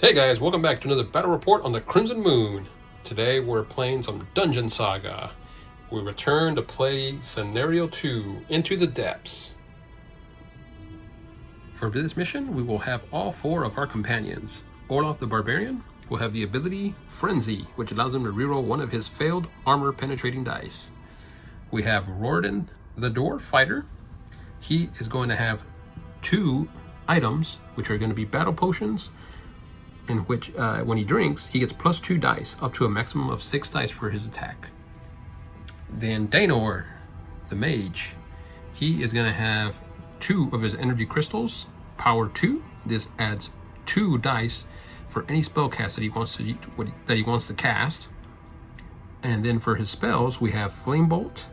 Hey guys, welcome back to another Battle Report on the Crimson Moon. Today we're playing some Dungeon Saga. We return to play Scenario 2, Into the Depths. For this mission, we will have all four of our companions. Orloff the Barbarian will have the ability Frenzy, which allows him to reroll one of his failed armor penetrating dice. We have Rorden the Dwarf Fighter. He is going to have two items, which are going to be battle potions, in which when he drinks, he gets +2 dice, up to a maximum of 6 dice for his attack. Then Daenor, the mage, he is going to have 2 of his energy crystals, power 2. This adds 2 dice for any spell cast that he wants to cast. And then for his spells, we have Flame Bolt,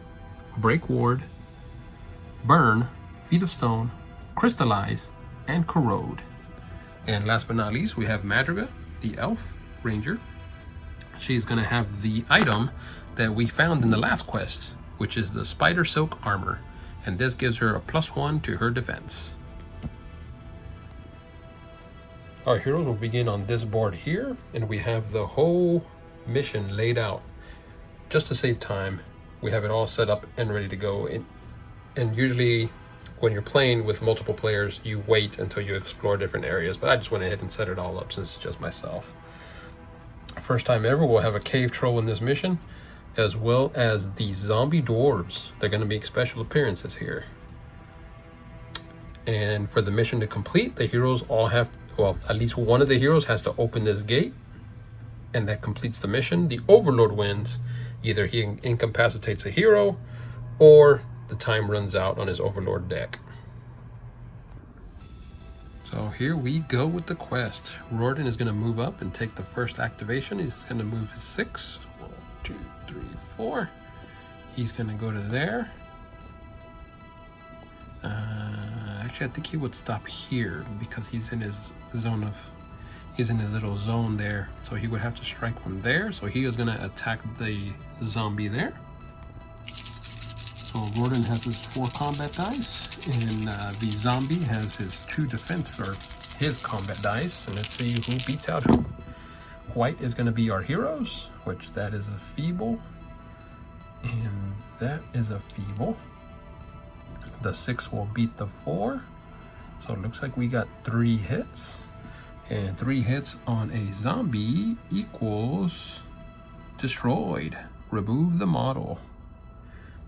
Break Ward, Burn, Feet of Stone, Crystallize, and Corrode. And last but not least, we have Madriga, the elf ranger. She's going to have the item that we found in the last quest, which is the spider silk armor. And this gives her a +1 to her defense. Our heroes will begin on this board here, and we have the whole mission laid out. Just to save time, we have it all set up and ready to go. And usually, when you're playing with multiple players, you wait until you explore different areas, but I just went ahead and set it all up since it's just myself. First time ever, we'll have a cave troll in this mission, as well as the zombie dwarves. They're going to make special appearances here. And for the mission to complete, the heroes all have, well, at least one of the heroes has to open this gate, and that completes the mission. The Overlord wins. Either he incapacitates a hero, or the time runs out on his Overlord deck. So here we go with the quest. Rorden is going to move up and take the first activation. He's going to move his 6. 1, 2, 3, 4. He's going to go to there. Actually, I think he would stop here because he's in his zone of... He's in his little zone there. So he would have to strike from there. So he is going to attack the zombie there. So Rorden has his 4 combat dice, and the zombie has his 2 defense, or his combat dice. And let's see who beats out who. White is going to be our heroes, which that is a feeble, and that is a feeble. The 6 will beat the 4, so it looks like we got 3 hits, and 3 hits on a zombie equals destroyed. Remove the model.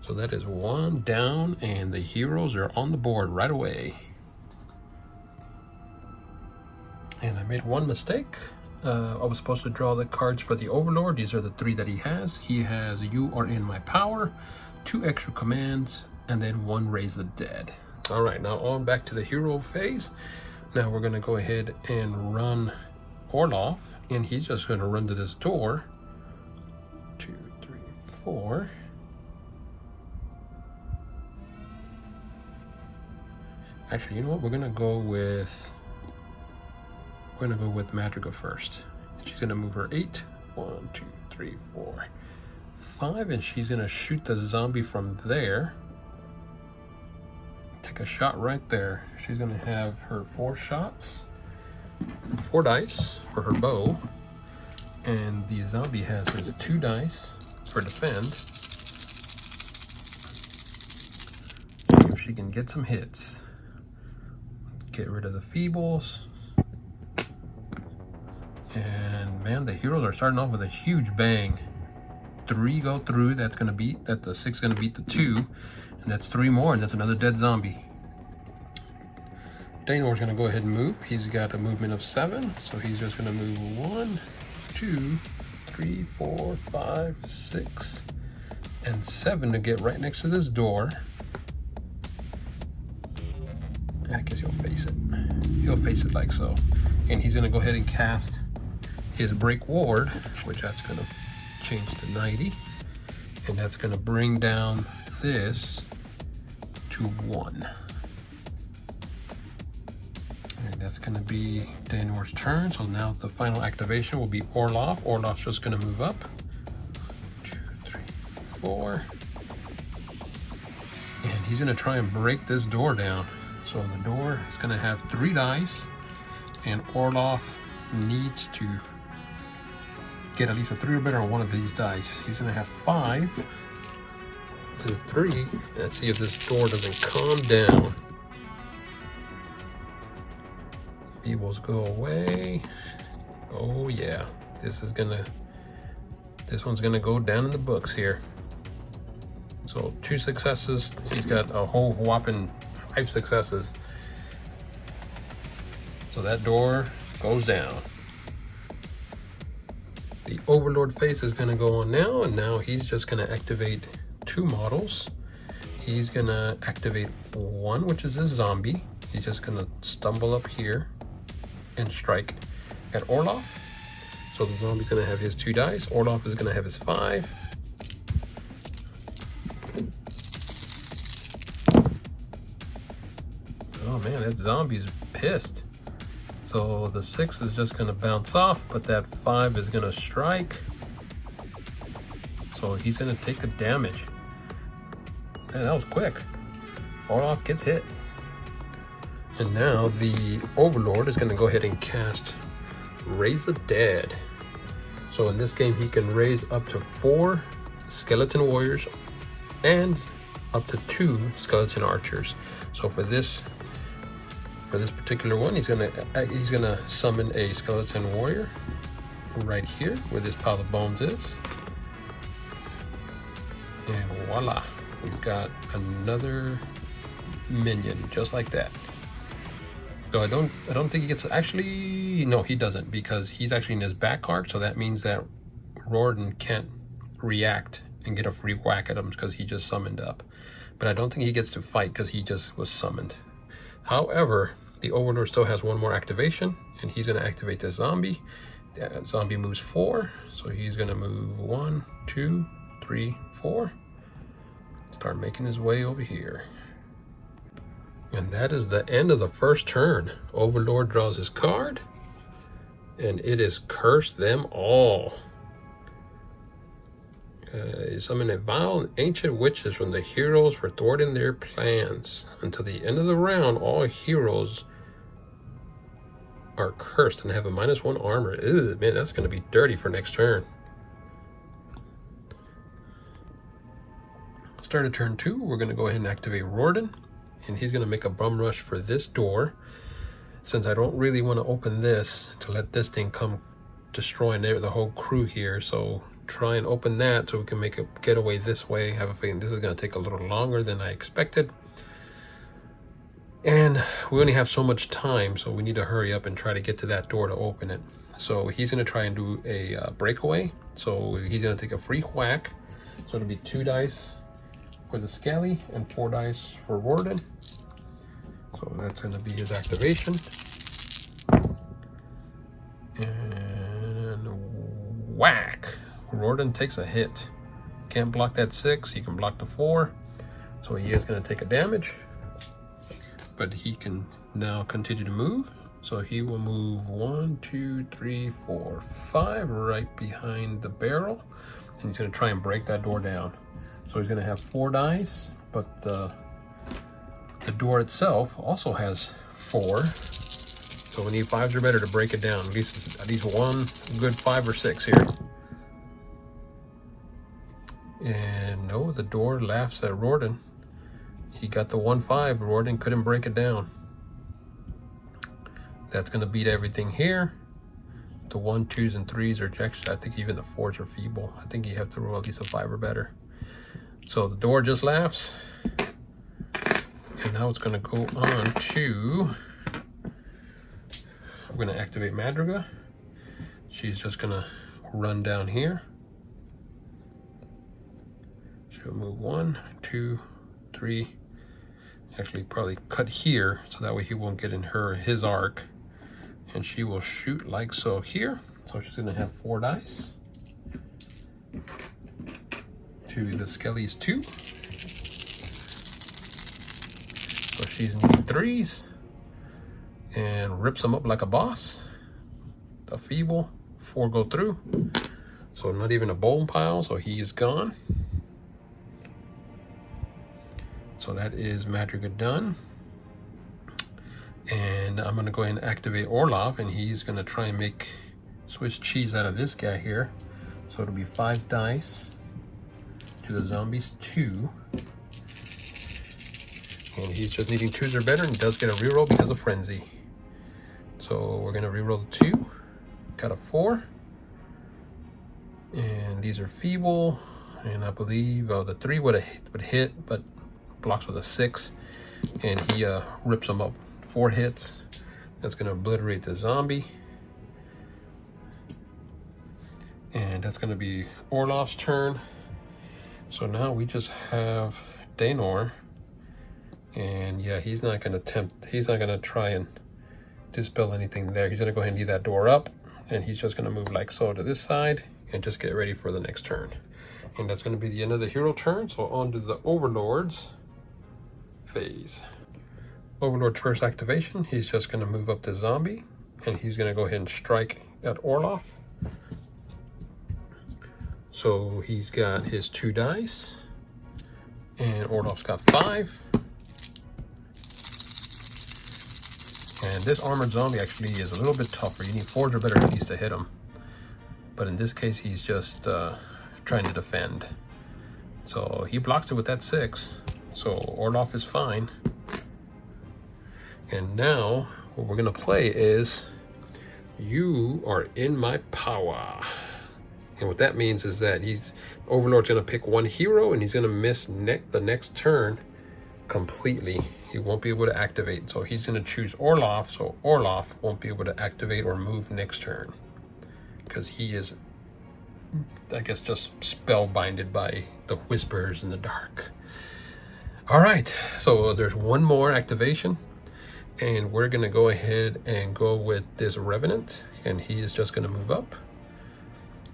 So that is 1 down, and the heroes are on the board right away. And I made 1 mistake. I was supposed to draw the cards for the Overlord. These are the 3 that he has. He has You Are In My Power, 2 extra commands, and then 1 Raise the Dead. All right, now on back to the hero phase. Now we're gonna go ahead and run Orloff, and he's just gonna run to this door. 2, 3, 4. Actually, you know what? We're gonna go with Madriga first. She's gonna move her 8. 1, 2, 3, 4, 5, and she's gonna shoot the zombie from there. Take a shot right there. She's gonna have her 4 shots, 4 dice for her bow, and the zombie has his 2 dice for defend. See if she can get some hits. Get rid of the feebles. And man, the heroes are starting off with a huge bang. 3 go through, that's gonna beat, that the 6 gonna beat the 2, and that's 3 more, and that's another dead zombie. Daenor's gonna go ahead and move. He's got a movement of 7, so he's just gonna move 1, 2, 3, 4, 5, 6, and 7 to get right next to this door. I guess he'll face it. He'll face it like so. And he's gonna go ahead and cast his Break Ward, which that's gonna change to 90. And that's gonna bring down this to 1. And that's gonna be Daenor's turn. So now the final activation will be Orloff. Orloff's just gonna move up. 2, 3, 4. And he's gonna try and break this door down. So the door is going to have 3 dice, and Orloff needs to get at least a 3 or better on one of these dice. He's gonna have 5 to 3. Let's see if this door doesn't calm down. Feebles go away. Oh yeah, this one's gonna go down in the books here. So 2 successes. He's got a whole whopping 5 successes. So that door goes down. The Overlord face is gonna go on now, and now he's just gonna activate 2 models. He's gonna activate 1, which is this zombie. He's just gonna stumble up here and strike at Orloff. So the zombie's gonna have his 2 dice. Orloff is gonna have his 5. Oh man, that zombie's pissed. So the 6 is just gonna bounce off, but that 5 is gonna strike. So he's gonna take a damage. Man, that was quick. Orloff gets hit. And now the Overlord is gonna go ahead and cast Raise the Dead. So in this game, he can raise up to 4 skeleton warriors and up to 2 skeleton archers. So for this particular one, he's gonna summon a skeleton warrior right here where this pile of bones is, and voila, we've got another minion just like that. So I don't think he gets, actually no, he doesn't, because he's actually in his back arc, so that means that Rorden can't react and get a free whack at him because he just summoned up. But I don't think he gets to fight because he just was summoned. However, the Overlord still has 1 more activation, and he's going to activate the zombie. That zombie moves 4, so he's going to move 1, 2, 3, 4. Start making his way over here. And that is the end of the first turn. Overlord draws his card, and it is Curse Them All. Summon a vile ancient witches from the heroes for thwarting their plans. Until the end of the round, all heroes are cursed and have a -1 armor. Ew, man, that's going to be dirty for next turn. Start of turn 2, we're going to go ahead and activate Rorden, and he's going to make a bum rush for this door. Since I don't really want to open this to let this thing come destroying the whole crew here, so try and open that so we can make a getaway this way. I have a feeling this is going to take a little longer than I expected, and we only have so much time, so we need to hurry up and try to get to that door to open it. So he's going to try and do a breakaway, so he's going to take a free whack. So it'll be 2 dice for the Skelly and 4 dice for Rorden. So that's going to be his activation. And whack! Rorden takes a hit. Can't block that 6, he can block the 4. So he is going to take a damage. But he can now continue to move. So he will move 1, 2, 3, 4, 5 right behind the barrel. And he's going to try and break that door down. So he's going to have 4 dice, but the door itself also has 4. So we need 5s or better to break it down. At least 1 good 5 or 6 here. And no, the door laughs at Rorden. He got the 1-5. Rorden couldn't break it down. That's going to beat everything here. The 1, 2s, and 3s are actually, I think even the 4s are feeble. I think you have to roll at least a 5 or better. So the door just laughs. And now it's going to go on to, I'm going to activate Madriga. She's just going to run down here. She'll move 1, 2, 3. Actually probably cut here, so that way he won't get in his arc. And she will shoot like so here. So she's going to have 4 dice. To the Skelly's 2. So she's needing 3s. And rips them up like a boss. A feeble. 4 go through. So not even a bone pile, so he is gone. So that is Madriga done. And I'm gonna go ahead and activate Orloff, and he's gonna try and make Swiss cheese out of this guy here. So it'll be 5 dice to the zombies 2. And he's just needing 2s or better, and he does get a reroll because of frenzy. So we're gonna reroll the 2, got a 4. And these are feeble, and I believe the 3 would hit, but blocks with a 6. And he rips them up 4 hits. That's gonna obliterate the zombie. And that's gonna be Orloff's turn. So now we just have Daenor. And yeah, he's not gonna try and dispel anything there. He's gonna go ahead and leave that door up, and he's just gonna move like so to this side and just get ready for the next turn. And that's gonna be the end of the hero turn. So on to the Overlord's phase. Overlord's first activation, he's just gonna move up the zombie, and he's gonna go ahead and strike at Orloff. So he's got his 2 dice, and Orloff's got 5. And this armored zombie actually is a little bit tougher. You need 4s or better hits to hit him. But in this case, he's just trying to defend. So he blocks it with that 6. So Orloff is fine. And now what we're gonna play is, you are in my power. And what that means is that Overlord's gonna pick 1 hero, and he's gonna miss the next turn completely. He won't be able to activate. So he's gonna choose Orloff, so Orloff won't be able to activate or move next turn, because he is, I guess, just spellbinded by the whispers in the dark. All right, so there's 1 more activation, and we're gonna go ahead and go with this Revenant, and he is just gonna move up.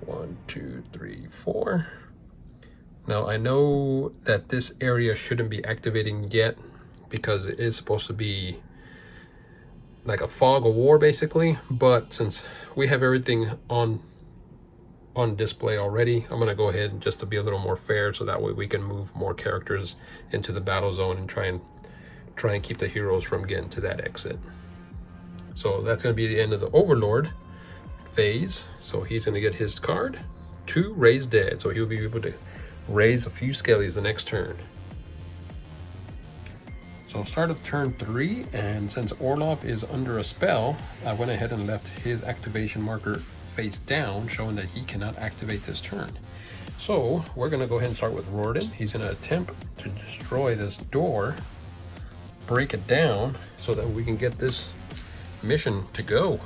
1, 2, 3, 4. Now I know that this area shouldn't be activating yet, because it is supposed to be like a fog of war basically, but since we have everything on display already, I'm gonna go ahead just to be a little more fair, so that way we can move more characters into the battle zone and try and keep the heroes from getting to that exit. So that's gonna be the end of the Overlord phase. So he's gonna get his card, 2 Raise Dead, so he'll be able to raise a few skellies the next turn. So start of turn 3, and since Orloff is under a spell, I went ahead and left his activation marker face down, showing that he cannot activate this turn. So we're gonna go ahead and start with Rorden. He's gonna attempt to destroy this door, break it down, so that we can get this mission to go.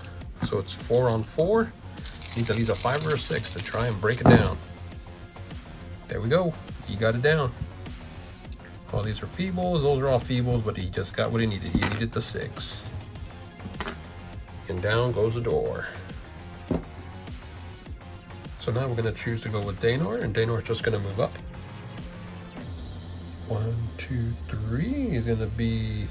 So it's 4 on 4. Needs at least a 5 or a 6 to try and break it down. There we go. He got it down. All these are feebles. Those are all feebles, but he just got what he needed. He needed the 6. And down goes the door. So now we're going to choose to go with Daenor, and Daenor's just going to move up. 1, 2, 3. He's going to be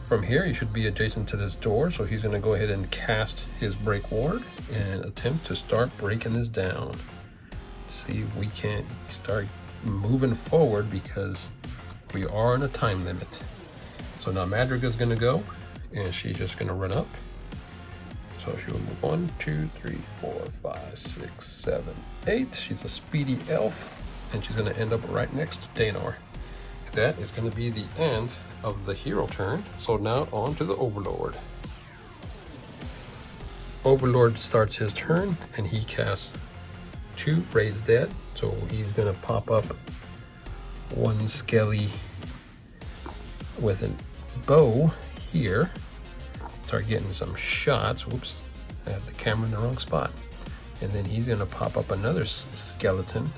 from here. He should be adjacent to this door, so he's going to go ahead and cast his Break Ward and attempt to start breaking this down. See if we can't start moving forward, because we are on a time limit. So now Madriga's going to go, and she's just going to run up. So she'll move 1, 2, 3, 4, 5, 6, 7, 8. She's a speedy elf, and she's going to end up right next to Daenor. That is going to be the end of the hero turn. So now on to the Overlord. Overlord starts his turn, and he casts 2 Raise Dead. So he's going to pop up 1 skelly with a bow here. Start getting some shots. Whoops, I have the camera in the wrong spot. And then he's going to pop up another skeleton,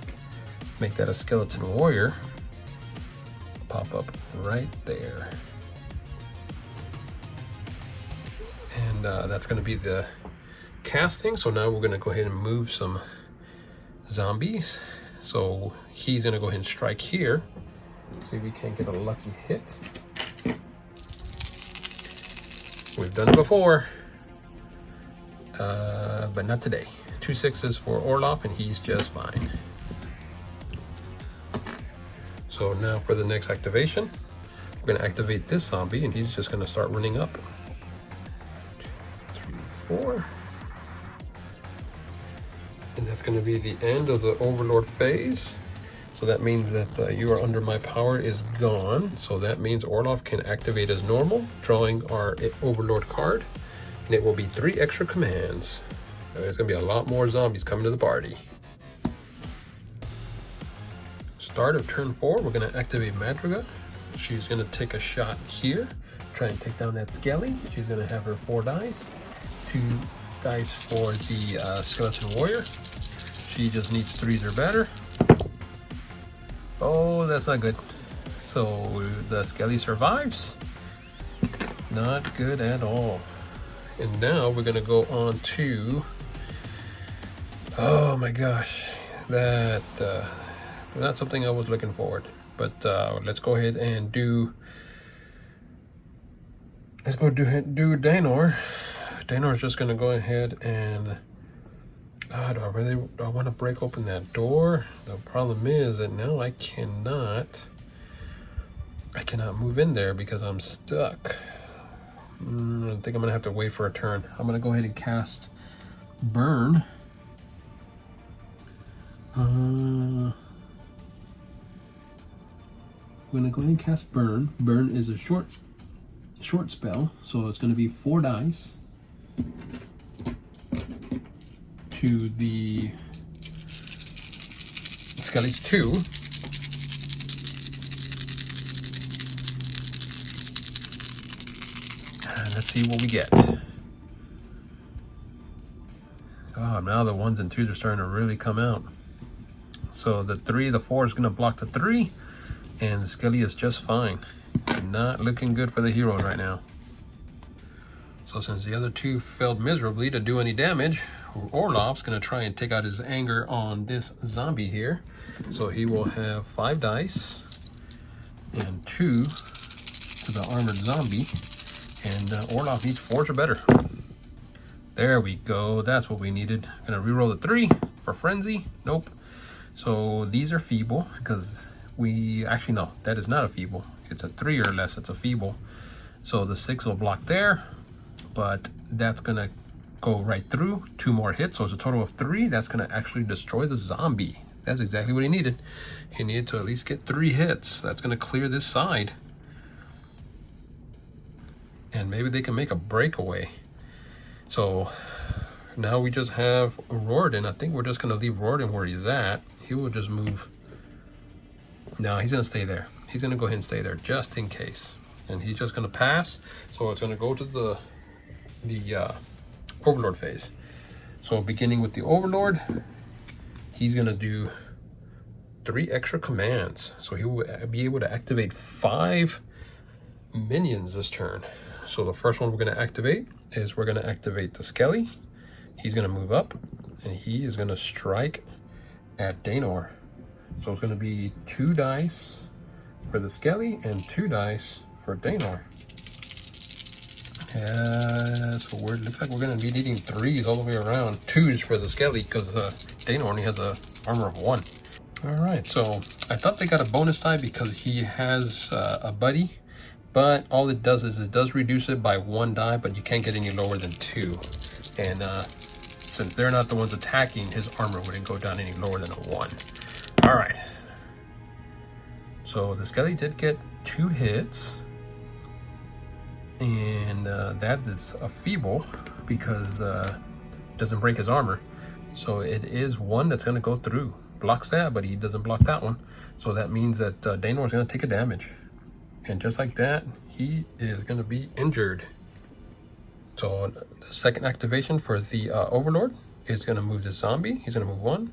make that a skeleton warrior. Pop up right there. And that's going to be the casting. So now we're going to go ahead and move some zombies. So he's going to go ahead and strike here. See if we can't get a lucky hit. We've done it before, but not today. 2 6s for Orloff, and he's just fine. So now for the next activation, we're going to activate this zombie, and he's just going to start running up. going to be the end of the Overlord phase. So that means that you are under my power is gone. So that means Orloff can activate as normal, drawing our Overlord card. And it will be 3 extra commands. There's going to be a lot more zombies coming to the party. Start of turn 4, we're going to activate Madriga. She's going to take a shot here, try and take down that Skelly. She's going to have her 4 dice. 2 dice for the Skeleton Warrior. She just needs 3s or better. Oh, that's not good. So the Skelly survives. Not good at all. And now we're gonna go on to, oh my gosh, that not something I was looking forward. But let's go ahead and do Daenor. Daenor's just gonna go ahead and do I want to break open that door? The problem is that now I cannot move in there because I'm stuck. I think I'm gonna have to wait for a turn. I'm gonna go ahead and cast Burn. I'm gonna go ahead and cast Burn. Burn is a short spell, so it's gonna be 4 dice. To the Skelly's 2. And let's see what we get. Oh, now the 1s and 2s are starting to really come out. So the 3, the 4 is going to block the 3, and the Skelly is just fine. Not looking good for the heroes right now. So since the other 2 failed miserably to do any damage, Orloff's gonna try and take out his anger on this zombie here. So he will have 5 dice and 2 to the armored zombie. And Orloff needs 4s or better. There we go, that's what we needed. Gonna reroll the 3 for Frenzy, nope. So these are feeble because actually no, that is not a feeble. It's a 3 or less, it's a feeble. So the 6 will block there, but that's gonna go right through. 2 more hits, so it's a total of 3. That's gonna actually destroy the zombie. That's exactly what he needed. He needed to at least get 3 hits. That's gonna clear this side. And maybe they can make a breakaway. So now we just have Rorden. I think we're just gonna leave Rorden where he's at. He will just move. No, he's gonna stay there. He's gonna go ahead and stay there just in case. And he's just gonna pass. So it's gonna go to the Overlord phase. So beginning with the Overlord, he's gonna do 3 extra commands. So he will be able to activate 5 minions this turn. So the first one we're gonna activate is we're gonna activate the Skelly. He's gonna move up and he is gonna strike at Daenor. So it's gonna be 2 dice for the Skelly and 2 dice for Daenor. So it looks like we're going to be needing 3s all the way around. 2s for the Skelly because Daenor only has a armor of 1. Alright, so I thought they got a bonus die because he has a buddy. But all it does is it does reduce it by 1 die, but you can't get any lower than 2. And since they're not the ones attacking, his armor wouldn't go down any lower than a 1. Alright. So the Skelly did get 2 hits. And that is a feeble because it doesn't break his armor. So it is 1 that's going to go through. Blocks that, but he doesn't block that one. So that means that Daenor is going to take a damage. And just like that, he is going to be injured. So the second activation for the Overlord is going to move the zombie. He's going to move 1,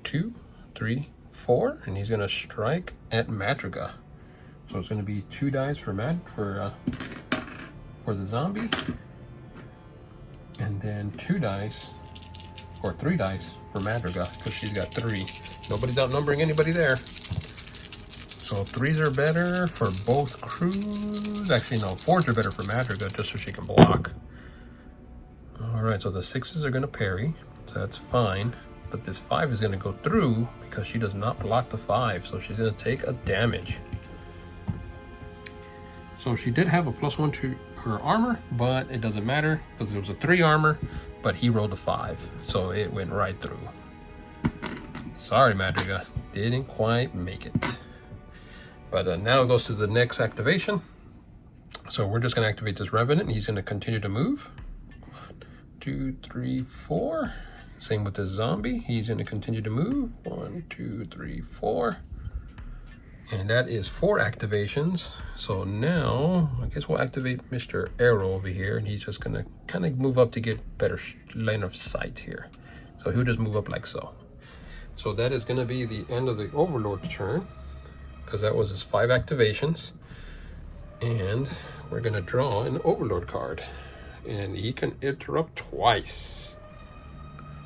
2, 3, 4, and he's going to strike at Madriga. So it's going to be 2 dice for the zombie, and then 2 dice or 3 dice for Madriga because she's got 3. Nobody's outnumbering anybody there. So 3s are better for both crews. Actually, no, 4s are better for Madriga just so she can block. All right, so the 6s are going to parry, so that's fine. But this 5 is going to go through because she does not block the 5, so she's going to take a damage. So she did have a +1 to her armor, but it doesn't matter because it was a 3 armor, but he rolled a 5, so it went right through. Sorry, Madriga, didn't quite make it. But now it goes to the next activation. So we're just going to activate this Revenant. He's going to continue to move. 1, 2, 3, 4. Same with the zombie. He's going to continue to move. 1, 2, 3, 4. And that is 4 activations. So now I guess we'll activate Mr. Arrow over here, and he's just going to kind of move up to get better line of sight here. So he'll just move up like so. So that is going to be the end of the Overlord's turn, because that was his 5 activations. And we're going to draw an Overlord card, and he can interrupt twice.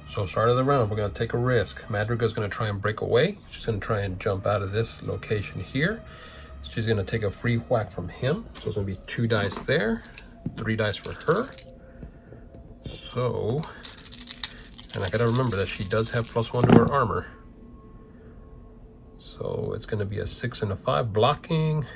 So start of the round, we're going to take a risk. Madriga's going to try and break away. She's going to try and jump out of this location here. She's going to take a free whack from him. So it's going to be 2 dice there, 3 dice for her. So, and I got to remember that she does have +1 to her armor. So it's going to be a 6 and a 5 blocking.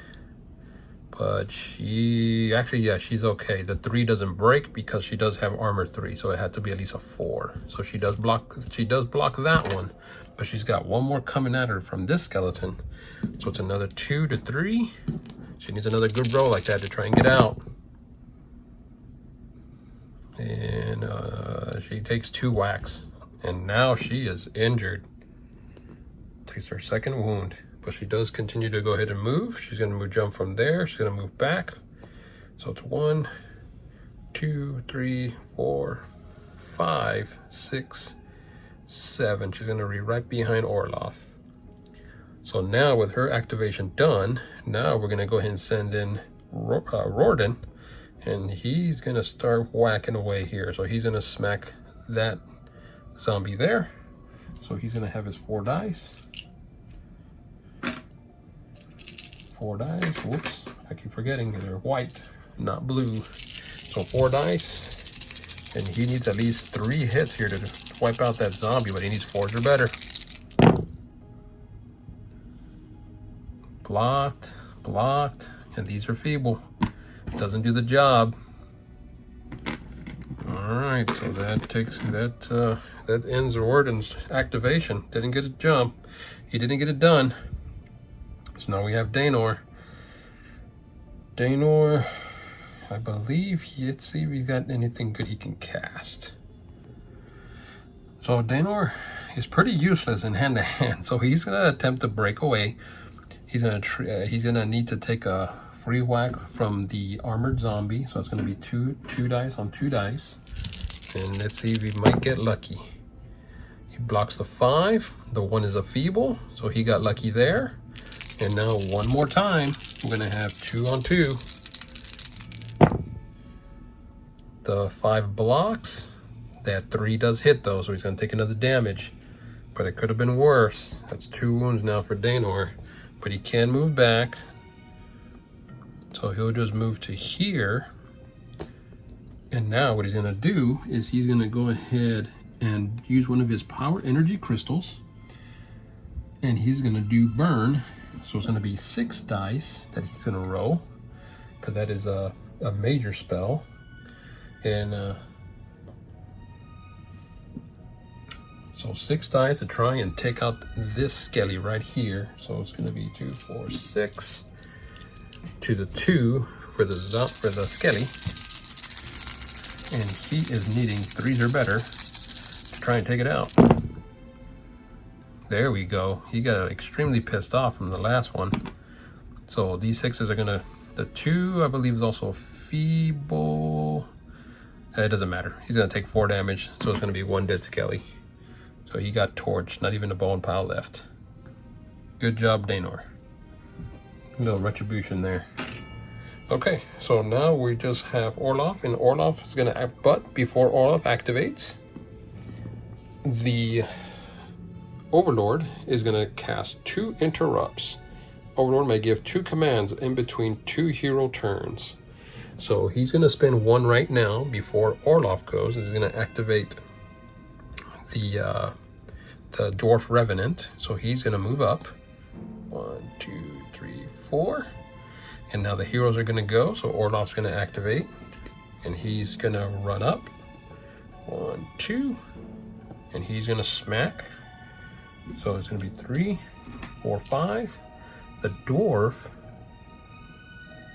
But she actually, yeah, she's okay. The 3 doesn't break because she does have armor 3, so it had to be at least a 4. So she does block that one, but she's got 1 more coming at her from this skeleton. So it's another 2 to 3. She needs another good roll like that to try and get out. And she takes 2 whacks, and now she is injured. Takes her 2nd wound. But she does continue to go ahead and move. She's going to jump from there. She's going to move back. So it's 1, 2, 3, 4, 5, 6, 7. She's going to be right behind Orloff. So now with her activation done, now we're going to go ahead and send in Rorden. And he's going to start whacking away here. So he's going to smack that zombie there. So he's going to have his 4 dice. 4 dice. Whoops, I keep forgetting they're white, not blue. So 4 dice, and he needs at least 3 hits here to wipe out that zombie, but he needs 4s or better. Blocked, blocked, and these are feeble. Doesn't do the job. All right, so that takes that ends Orden's activation. Didn't get a jump. He didn't get it done. So now we have Daenor. Daenor, I believe, let's see if he's got anything good he can cast. So Daenor is pretty useless in hand-to-hand. So he's gonna attempt to break away. He's gonna need to take a free whack from the armored zombie. So it's gonna be two dice on 2 dice. And let's see if he might get lucky. He blocks the 5. The 1 is a feeble, so he got lucky there. And now 1 more time, we're gonna have 2 on 2. The 5 blocks. That 3 does hit though, so he's gonna take another damage. But it could have been worse. That's 2 wounds now for Daenor. But he can move back. So he'll just move to here. And now what he's gonna do is he's gonna go ahead and use one of his power energy crystals. And he's gonna do burn. So it's going to be 6 dice that he's going to roll, because that is a major spell. And so 6 dice to try and take out this skelly right here. So it's going to be 2, 4, 6 to the 2 for the skelly. And he is needing 3s or better to try and take it out. There we go. He got extremely pissed off from the last one. So these 6s are gonna, the 2 I believe is also feeble. It doesn't matter. He's gonna take 4 damage, so it's gonna be 1 dead skelly. So he got torched, not even a bone pile left. Good job, Daenor. A little retribution there. Okay, so now we just have Orloff, and Orloff is gonna act, but before Orloff activates, the Overlord is going to cast 2 interrupts. Overlord may give 2 commands in between 2 hero turns. So he's going to spend 1 right now before Orloff goes. He's going to activate the Dwarf Revenant. So he's going to move up. 1, 2, 3, 4. And now the heroes are going to go. So Orloff's going to activate. And he's going to run up. 1, 2. And he's going to smack So it's going to be 3, 4, 5. The dwarf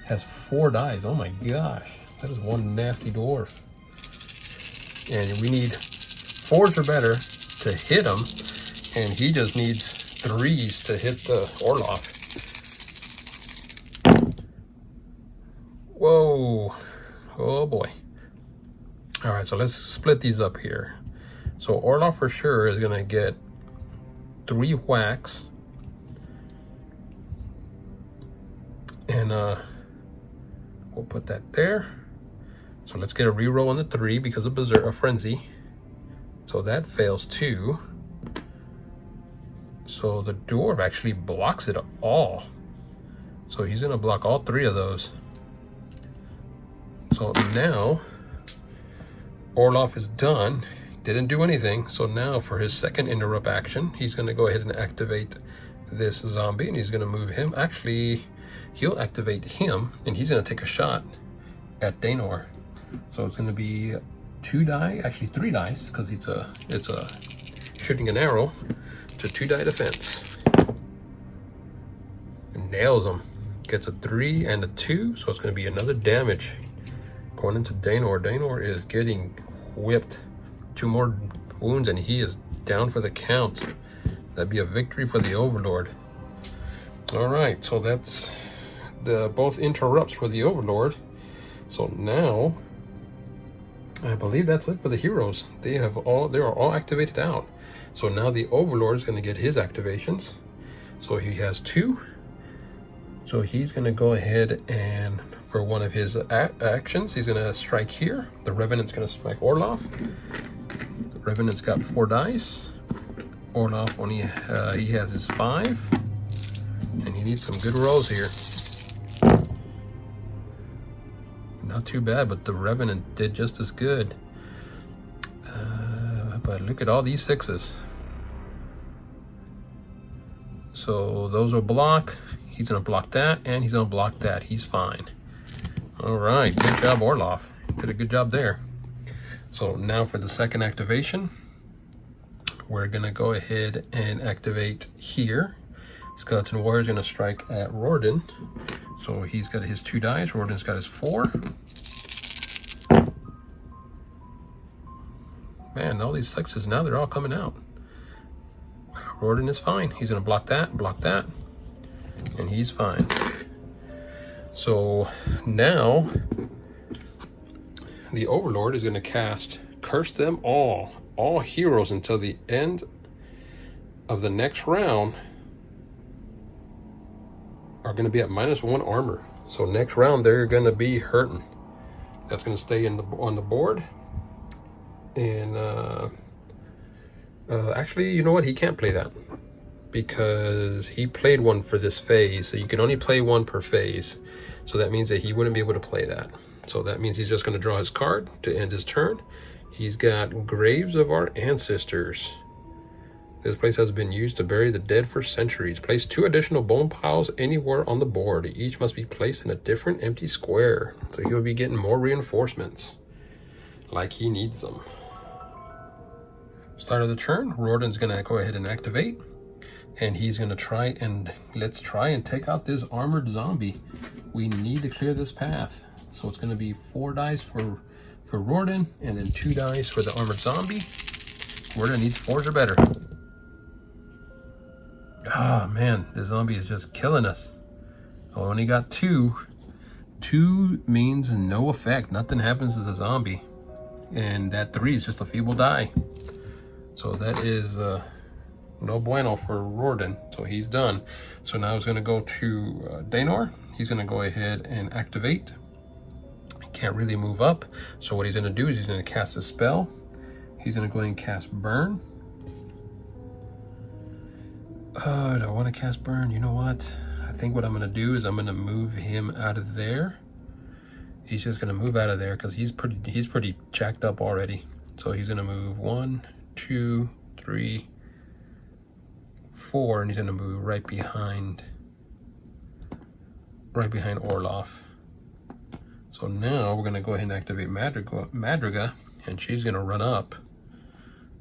has 4 dice. Oh my gosh, that is one nasty dwarf. And we need 4s or better to hit him, and he just needs 3s to hit the Orloff. Whoa, oh boy. All right, so let's split these up here. So Orloff for sure is gonna get 3 whacks. And we'll put that there. So let's get a reroll on the 3 because of a frenzy. So that fails too. So the dwarf actually blocks it all. So he's gonna block all 3 of those. So now Orloff is done. Didn't do anything. So now for his second interrupt action, he's gonna go ahead and activate this zombie, and he's gonna move him. Actually, he'll activate him, and he's gonna take a shot at Daenor. So it's gonna be 2 die, actually 3 dice, because it's a shooting an arrow to 2 die defense. And nails him. Gets a 3 and a 2, so it's gonna be another damage going into Daenor. Daenor is getting whipped. 2 more wounds, and he is down for the count. That'd be a victory for the Overlord. All right, so that's the both interrupts for the Overlord. So now I believe that's it for the heroes. They are all activated out. So now the Overlord is going to get his activations. So he has 2. So he's going to go ahead and for one of his actions, he's going to strike here. The Revenant's going to strike Orloff. The Revenant's got 4 dice. Orloff only he has his 5, and he needs some good rolls here. Not too bad, but the Revenant did just as good. But look at all these 6s. So those will block. He's gonna block that, and he's gonna block that. He's fine. All right, good job, Orloff. Did a good job there. So now for the second activation, we're gonna go ahead and activate here. Skeleton Warrior is gonna strike at Rorden. So he's got his 2 dice, Rorden's got his 4. Man, all these 6s now, they're all coming out. Rorden is fine. He's gonna block that, and he's fine. So now the Overlord is gonna cast Curse Them All heroes until the end of the next round are gonna be at -1 armor. So next round they're gonna be hurting. That's gonna stay on the board. And actually, you know what? He can't play that because he played one for this phase. So you can only play 1 per phase. So that means that he wouldn't be able to play that. So that means he's just going to draw his card to end his turn. He's got Graves of Our Ancestors. This place has been used to bury the dead for centuries. Place 2 additional bone piles anywhere on the board. Each must be placed in a different empty square. So he'll be getting more reinforcements like he needs them. Start of the turn, Rorden's gonna go ahead and activate, and he's gonna let's try and take out this armored zombie. We need to clear this path. So it's gonna be 4 dice for Rorden, and then 2 dice for the armored zombie. Rorden needs 4s or better. Ah, man, the zombie is just killing us. I only got 2. 2 means no effect. Nothing happens as a zombie. And that 3 is just a feeble die. So that is no bueno for Rorden. So he's done. So now he's going to go to Daenor. He's going to go ahead and activate. He can't really move up. So what he's going to do is he's going to cast a spell. He's going to go ahead and cast Burn. Do I want to cast Burn? You know what? I think what I'm going to do is I'm going to move him out of there. He's just going to move out of there because he's pretty jacked up already. So he's going to move 1, 2, 3, 4, and he's going to move right behind Orloff. So now we're going to go ahead and activate Madriga, and she's going to run up.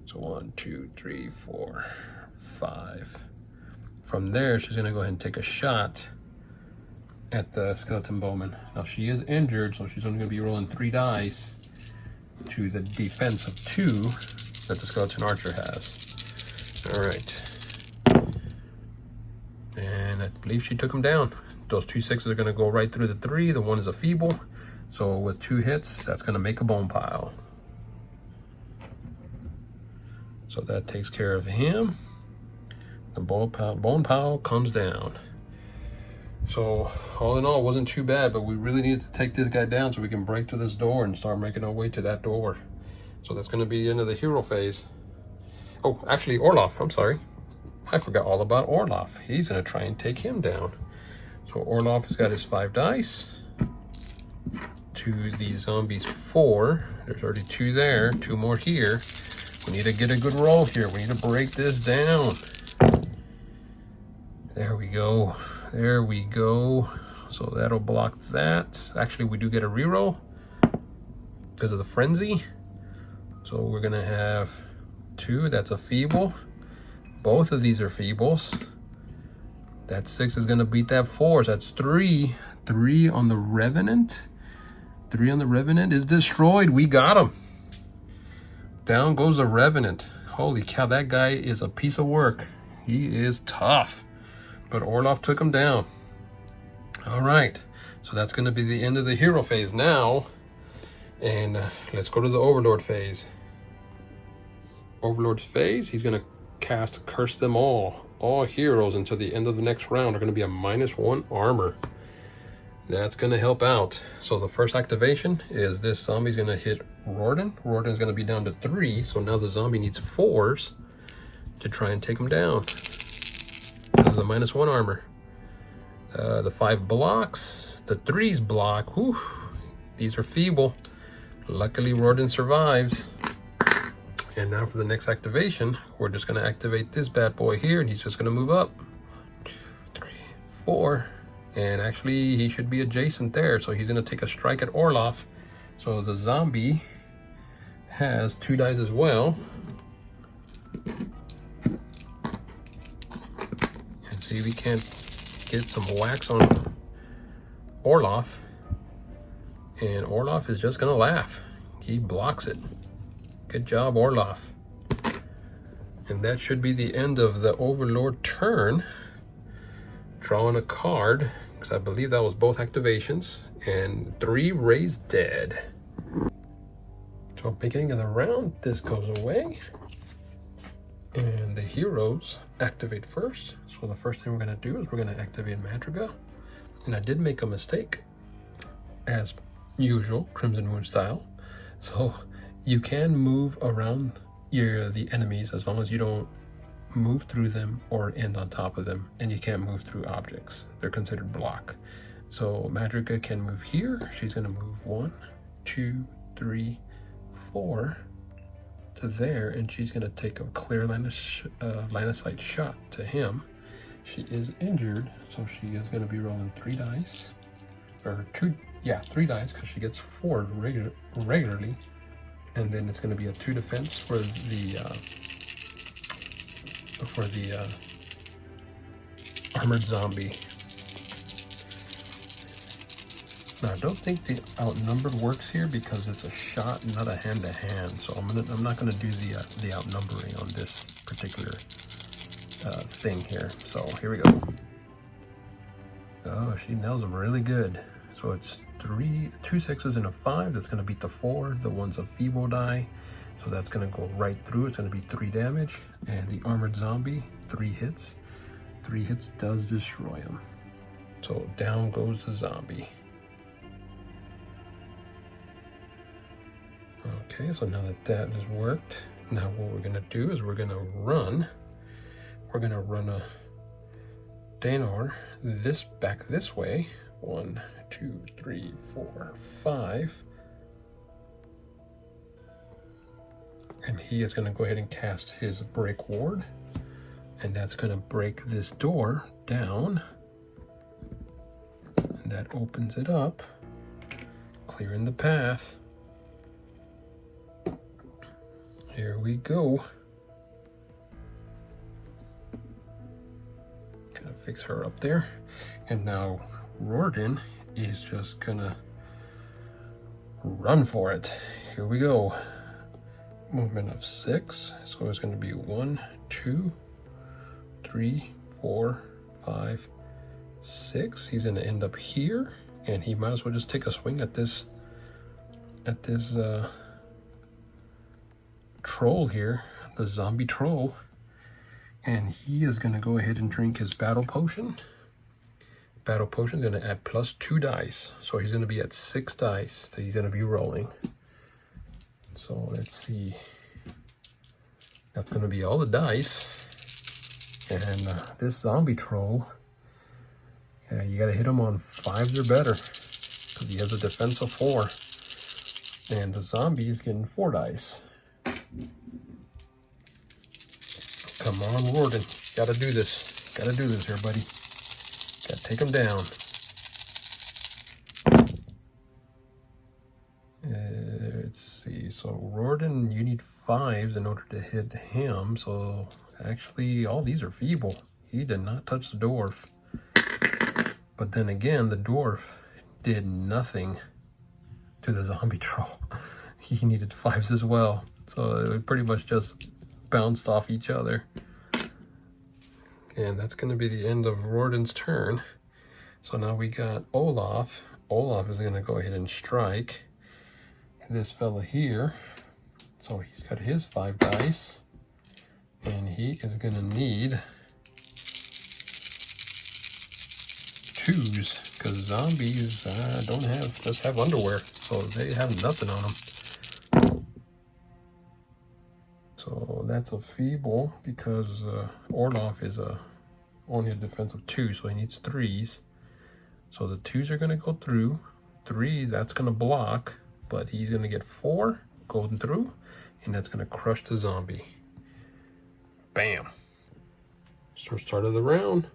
So 1, 2, 3, 4, 5. From there, she's gonna go ahead and take a shot at the skeleton bowman. Now she is injured, so she's only gonna be rolling 3 dice to the defense of 2 that the skeleton archer has. All right. And I believe she took him down. Those 2 6s are gonna go right through the 3. The 1 is a feeble. So with 2 hits, that's gonna make a bone pile. So that takes care of him. The bone pile comes down. So all in all, it wasn't too bad, but we really needed to take this guy down so we can break through this door and start making our way to that door. So that's gonna be the end of the hero phase. Oh, actually Orloff, I'm sorry. I forgot all about Orloff. He's gonna try and take him down. So Orloff has got his 5 dice. To the zombies 4. There's already 2 there, 2 more here. We need to get a good roll here. We need to break this down. There we go. There we go. So that'll block that. Actually, we do get a reroll because of the frenzy. So we're gonna have 2. That's a feeble. Both of these are feebles. That 6 is gonna beat that 4. So that's 3. 3 on the Revenant. 3 on the Revenant is destroyed. We got him. Down goes the Revenant. Holy cow, that guy is a piece of work. He is tough. But Orloff took him down. All right, so that's going to be the end of the hero phase now. And let's go to the Overlord phase. Overlord's phase, he's going to cast Curse Them All. All heroes until the end of the next round are going to be a -1 armor. That's going to help out. So the first activation is this zombie's going to hit Rorden. Rorden's going to be down to 3, so now the zombie needs 4s to try and take him down. Because of the -1 armor. The 5 blocks. The 3s block. Whew. These are feeble. Luckily, Rorden survives. And now for the next activation, we're just going to activate this bad boy here, and he's just going to move up. 1, 2, 3, 4. And actually, he should be adjacent there, so he's going to take a strike at Orloff. So the zombie has 2 dice as well. And see if we can't get some wax on Orloff. And Orloff is just going to laugh. He blocks it. Good job, Orloff. And that should be the end of the Overlord turn. Drawing a card, because I believe that was both activations, and 3 raised dead. So beginning of the round, this goes away, and the heroes activate first. So the first thing we're going to do is we're going to activate Madriga, and I did make a mistake, as usual, Crimson Wound style. So you can move around the enemies as long as you don't move through them or end on top of them, and you can't move through objects. They're considered block. So Madriga can move here. She's going to move 1, 2, 3, 4 to there, and she's going to take a clear line of sight shot to him. She is injured, so she is going to be rolling 3 dice, or 3 dice, because she gets 4 regularly, and then it's going to be a 2 defense for the armored zombie. Now, I don't think the outnumbered works here because it's a shot, not a hand-to-hand. So I'm not gonna do the outnumbering on this particular thing here. So here we go. Oh, she nails them really good. So it's 2 6s and a 5. That's gonna beat the 4. The 1's a feeble die. So that's gonna go right through. It's gonna be 3 damage. And the armored zombie, 3 hits. 3 hits does destroy him. So down goes the zombie. Okay, so now that has worked, now what we're gonna do is we're gonna run a Danar back this way. 1, 2, 3, 4, 5. And he is gonna go ahead and cast his break ward. And that's gonna break this door down. And that opens it up, clearing the path. Here we go. fix her up there. And now Rorden is just gonna run for it. Here we go. Movement of 6. So it's gonna be 1, 2, 3, 4, 5, 6. He's gonna end up here, and he might as well just take a swing at this troll here, the zombie troll. And he is gonna go ahead and drink his battle potion. Battle potion is gonna add +2 dice. So he's gonna be at 6 dice that he's gonna be rolling. So let's see. That's gonna be all the dice. And this zombie troll, yeah, you gotta hit him on 5s or better, because he has a defense of 4. And the zombie is getting 4 dice. Come on, Rorden. Gotta do this. Gotta do this here, buddy. Gotta take him down. Let's see. So, Rorden, you need 5s in order to hit him. So, actually, all these are feeble. He did not touch the dwarf. But then again, the dwarf did nothing to the zombie troll. He needed 5s as well. So, it pretty much just bounced off each other. And that's going to be the end of Rorden's turn. So now we got Olaf. Olaf is going to go ahead and strike this fella here. So he's got his 5 dice. And he is going to need 2s, because zombies just have underwear. So they have nothing on them. So that's a feeble, because Olaf is only a defense of 2, so he needs 3s. So the 2s are going to go through. 3s, that's going to block, but he's going to get 4 going through, and that's going to crush the zombie. Bam. So start of the round,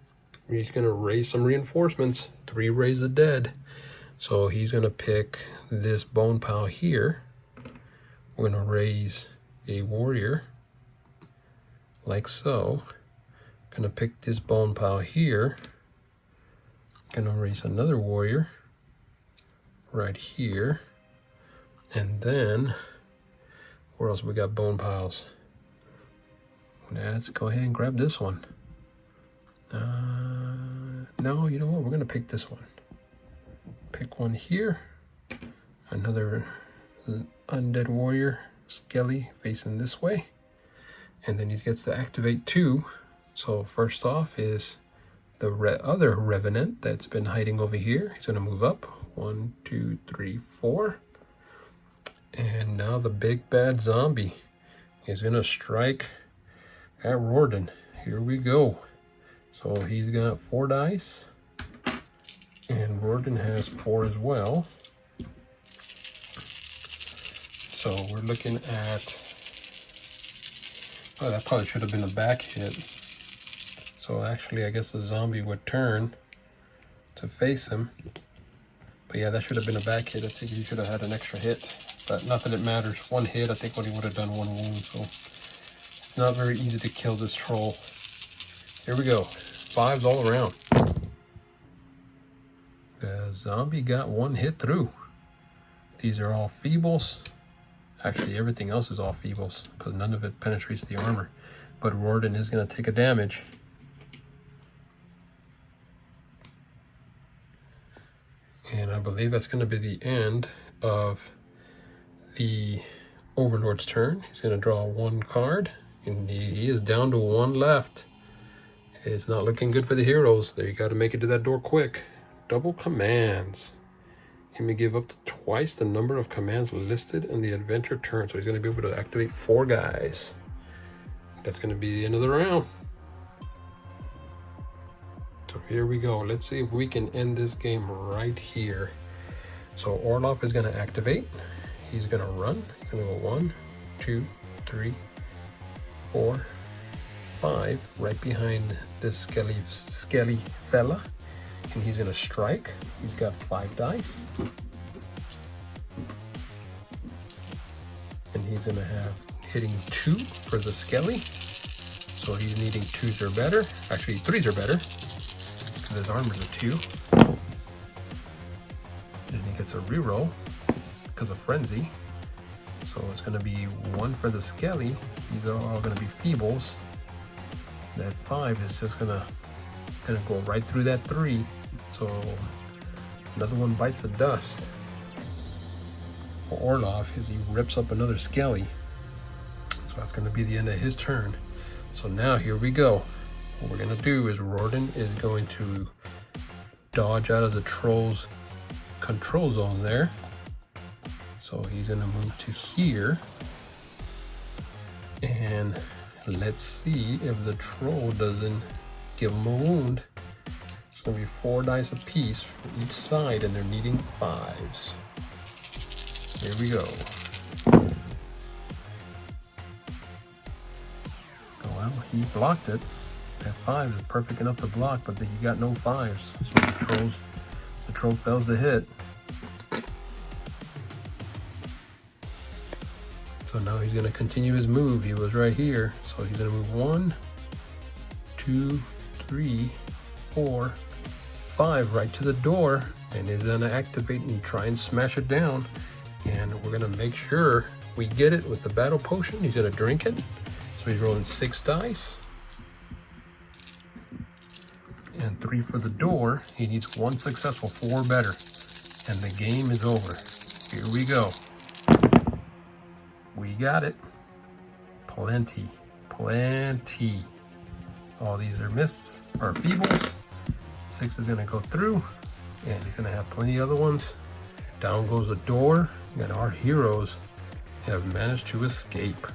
he's going to raise some reinforcements. 3 raise the dead. So he's going to pick this bone pile here. We're going to raise a warrior like so. Gonna pick this bone pile here. Gonna raise another warrior right here. And then where else we got bone piles? Let's go ahead and grab this one. No, you know what, we're gonna pick this one. Pick one here. Another undead warrior, Skelly, facing this way. And then he gets to activate 2. So first off is the other revenant that's been hiding over here. He's going to move up. 1, 2, 3, 4. And now the big bad zombie is going to strike at Rorden. Here we go. So he's got 4 dice. And Rorden has 4 as well. So we're looking at... Oh, that probably should have been a back hit. So actually, I guess the zombie would turn to face him. But yeah, that should have been a back hit. I think he should have had an extra hit. But not that it matters. 1 hit, I think what he would have done 1 wound. So it's not very easy to kill this troll. Here we go. 5s all around. The zombie got 1 hit through. These are all feebles. Actually, everything else is all feebles, because none of it penetrates the armor. But Rorden is going to take a damage. And I believe that's going to be the end of the Overlord's turn. He's going to draw 1 card, and he is down to 1 left. It's not looking good for the heroes. There, you got to make it to that door quick. Double commands. He may give up to twice the number of commands listed in the adventure turn. So he's going to be able to activate 4 guys. That's going to be the end of the round. So here we go. Let's see if we can end this game right here. So Orloff is going to activate. He's going to run. He's going to go 1, 2, 3, 4, 5. Right behind this skelly fella. And he's going to strike. He's got 5 dice. And he's going to have hitting 2 for the Skelly. So he's needing 2s or better. Actually, 3s or better. of his armors are 2. Then he gets a reroll because of Frenzy. So it's going to be 1 for the Skelly. These are all going to be feebles. That 5 is just going to go right through that 3. So another one bites the dust for Orloff as he rips up another Skelly. So that's going to be the end of his turn. So now here we go. What we're going to do is Rorden is going to dodge out of the Troll's control zone there. So he's going to move to here. And let's see if the Troll doesn't give him a wound. It's going to be 4 dice apiece for each side, and they're needing 5s. Here we go. Oh, well, he blocked it. That 5 is perfect enough to block, but then you got no 5s. So the Troll fails to hit. So now he's going to continue his move. He was right here. So he's going to move 1, 2, 3, 4, 5 right to the door. And he's going to activate and try and smash it down. And we're going to make sure we get it with the battle potion. He's going to drink it. So he's rolling 6 dice. And 3 for the door. He needs 1 successful, 4 better. And the game is over. Here we go. We got it. Plenty. All these are mists, or feebles. 6 is gonna go through, and he's gonna have plenty of other ones. Down goes the door, and our heroes have managed to escape.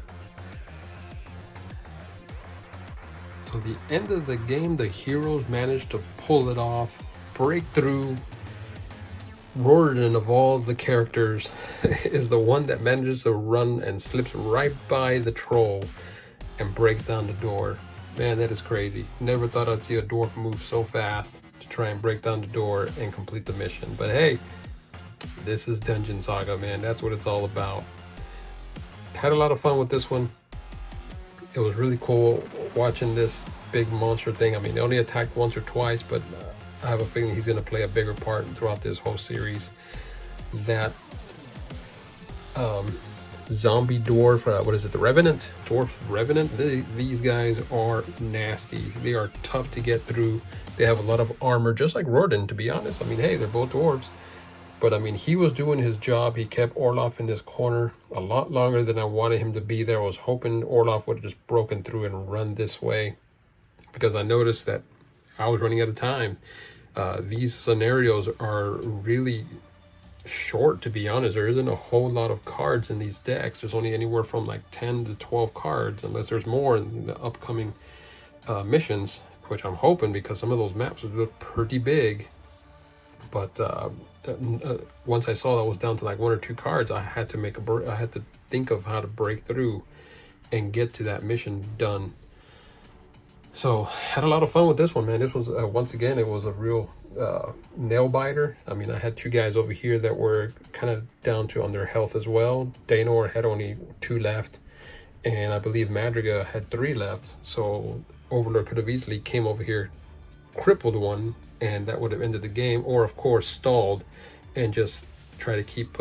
So the end of the game, the heroes managed to pull it off, break through. Rorden of all the characters is the one that manages to run and slips right by the Troll and breaks down the door. Man, that is crazy. Never thought I'd see a dwarf move so fast to try and break down the door and complete the mission. But hey, this is Dungeon Saga, man. That's what it's all about. Had a lot of fun with this one. It was really cool watching this big monster thing. I mean, they only attacked once or twice, but I have a feeling he's going to play a bigger part throughout this whole series. That zombie dwarf, what is it, the Revenant? Dwarf Revenant? These guys are nasty. They are tough to get through. They have a lot of armor, just like Rorden, to be honest. I mean, hey, they're both dwarves. But I mean, he was doing his job. He kept Orloff in this corner a lot longer than I wanted him to be there. I was hoping Orloff would have just broken through and run this way, because I noticed that I was running out of time. These scenarios are really short, to be honest. There isn't a whole lot of cards in these decks. There's only anywhere from like 10 to 12 cards, unless there's more in the upcoming missions, which I'm hoping, because some of those maps would look pretty big. But once I saw that was down to like 1 or 2 cards, I had to I had to think of how to break through and get to that mission done. So had a lot of fun with this one, man. This was once again, it was a real nail biter. I mean, I had 2 guys over here that were kind of down to on their health as well. Daenor had only 2 left, and I believe Madriga had 3 left. So Overlord could have easily came over here, crippled one, and that would have ended the game, or of course stalled and just try to keep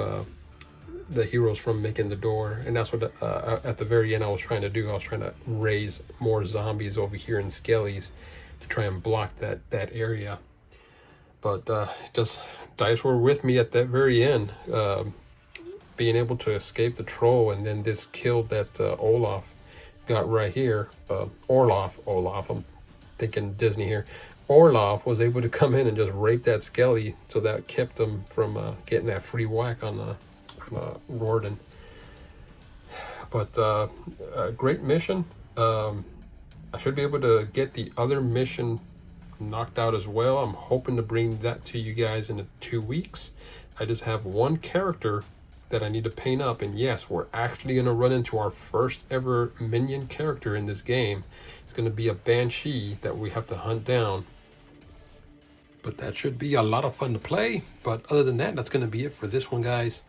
the heroes from making the door. And that's what at the very end I was trying to do. I was trying to raise more zombies over here in Skellies to try and block that area. But just dice were with me at that very end, being able to escape the Troll, and then this killed that Olaf got right here. Olaf, I'm thinking Disney here. Orloff was able to come in and just rape that Skelly, so that kept them from getting that free whack on Rorden. But a great mission. I should be able to get the other mission knocked out as well. I'm hoping to bring that to you guys in 2 weeks. I just have 1 character that I need to paint up, and yes, we're actually going to run into our first ever minion character in this game. It's going to be a Banshee that we have to hunt down. But that should be a lot of fun to play. But other than that, that's going to be it for this one, guys.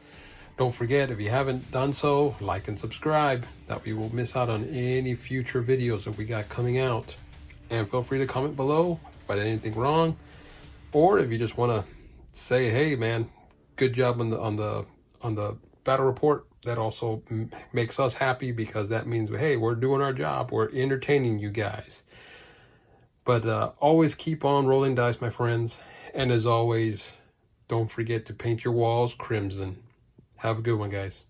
Don't forget, if you haven't done so, like and subscribe. That way you won't miss out on any future videos that we got coming out. And feel free to comment below if I did anything wrong. or if you just want to say, hey man, good job on the battle report, that also makes us happy, because that means, hey, we're doing our job, we're entertaining you guys. But always keep on rolling dice, my friends, and as always, don't forget to paint your walls crimson. Have a good one, guys.